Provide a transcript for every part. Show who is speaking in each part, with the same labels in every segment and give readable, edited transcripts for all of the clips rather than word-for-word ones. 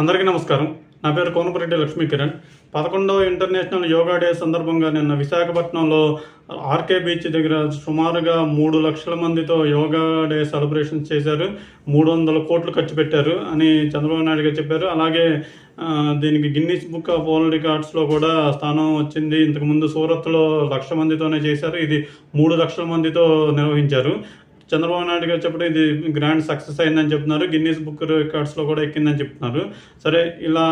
Speaker 1: అందరికీ నమస్కారం. నా పేరు కోనపరెడ్డి లక్ష్మీకిరణ్. 11వ ఇంటర్నేషనల్ యోగా డే సందర్భంగా నిన్న విశాఖపట్నంలో ఆర్కే బీచ్ దగ్గర సుమారుగా 3 లక్షల మందితో యోగా డే సెలబ్రేషన్స్ చేశారు. 300 కోట్లు ఖర్చు పెట్టారు అని చంద్రబాబు నాయుడు గారు చెప్పారు. అలాగే దీనికి గిన్నీస్ బుక్ ఆఫ్ వరల్డ్ రికార్డ్స్లో కూడా స్థానం వచ్చింది. ఇంతకుముందు సూరత్లో 1,00,000 మందితోనే చేశారు. ఇది 3 లక్షల మందితో నిర్వహించారు. చంద్రబాబు నాయుడు గారు చెప్పడం ఇది గ్రాండ్ సక్సెస్ అయిందని చెప్తున్నారు. గిన్నీస్ బుక్ రికార్డ్స్లో కూడా ఎక్కిందని చెప్తున్నారు. సరే, ఇలా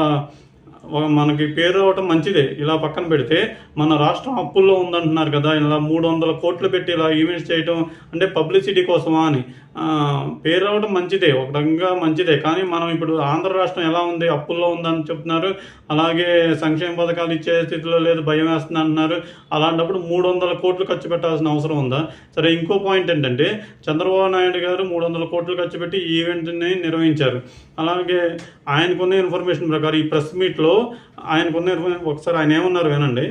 Speaker 1: మనకి పేరు రావటం మంచిదే. ఇలా పక్కన పెడితే మన రాష్ట్రం అప్పుల్లో ఉందంటున్నారు కదా, ఇలా 300 కోట్లు పెట్టి ఇలా ఈవెంట్స్ చేయటం అంటే పబ్లిసిటీ కోసమా అని. పేరు రావడం మంచిదే, ఒక రకంగా మంచిదే. కానీ మనం ఇప్పుడు ఆంధ్ర రాష్ట్రం ఎలా ఉంది, అప్పుల్లో ఉందని చెప్తున్నారు. అలాగే సంక్షేమ పథకాలు ఇచ్చే స్థితిలో లేదు, భయం వేస్తుంది అంటున్నారు. అలాంటప్పుడు 300 కోట్లు ఖర్చు పెట్టాల్సిన అవసరం ఉందా? సరే, ఇంకో పాయింట్ ఏంటంటే చంద్రబాబు నాయుడు గారు 300 కోట్లు ఖర్చు పెట్టి ఈ ఈవెంట్ని నిర్వహించారు. అలాగే ఆయనకున్న ఇన్ఫర్మేషన్ ప్రకారం ఈ ప్రెస్ మీట్లో ఆయనకున్న ఇన్ఫర్మేషన్ ఒకసారి ఆయన ఏమన్నారు వినండి.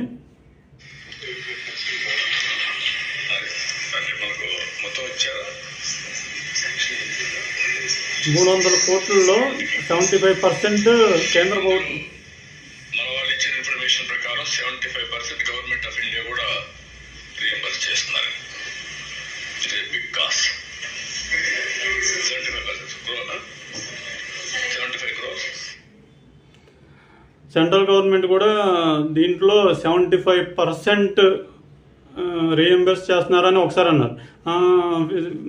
Speaker 1: 300 కోట్లలో 75% కేంద్ర ప్రభుత్వం.
Speaker 2: మన వాళ్ళు ఇచ్చిన ఇన్ఫర్మేషన్ ప్రకారం 75% గవర్నమెంట్ ఆఫ్ ఇండియా కూడా రీఎంబర్స్ చేస్తున్నారు. It is big cost. 75% క్రోనా 75 crores.
Speaker 1: సెంట్రల్ గవర్నమెంట్ కూడా దీంట్లో 75% రీఎంబర్స్ చేస్తున్నారని ఒకసారి అన్నారు.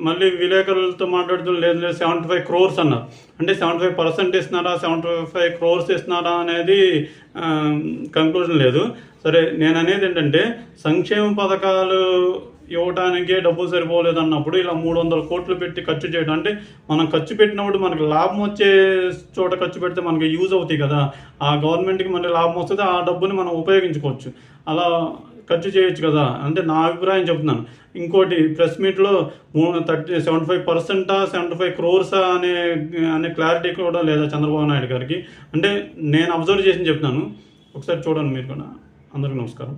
Speaker 1: మళ్ళీ విలేకరులతో మాట్లాడుతూ లేదు 75 crores అన్నారు. అంటే 75% ఇస్తున్నారా, 75 crores ఇస్తున్నారా అనేది కంక్లూజన్ లేదు. సరే, నేను అనేది ఏంటంటే సంక్షేమ పథకాలు ఇవ్వడానికే డబ్బులు సరిపోలేదు అన్నప్పుడు ఇలా 300 కోట్లు పెట్టి ఖర్చు చేయడం అంటే, మనం ఖర్చు పెట్టినప్పుడు మనకి లాభం వచ్చే చోట ఖర్చు పెడితే మనకి యూజ్ అవుతాయి కదా. ఆ గవర్నమెంట్కి మళ్ళీ లాభం వస్తుంది, ఆ డబ్బుని మనం ఉపయోగించుకోవచ్చు. అలా ఖర్చు చేయొచ్చు కదా. అంటే నా అభిప్రాయం చెప్తున్నాను. ఇంకోటి, ప్రెస్ మీట్లో 75% 75 crores అనే క్లారిటీ కూడా లేదా చంద్రబాబు నాయుడు గారికి. అంటే నేను అబ్జర్వ్ చేసి చెప్తున్నాను. ఒకసారి చూడండి మీరు కూడా. అందరికీ నమస్కారం.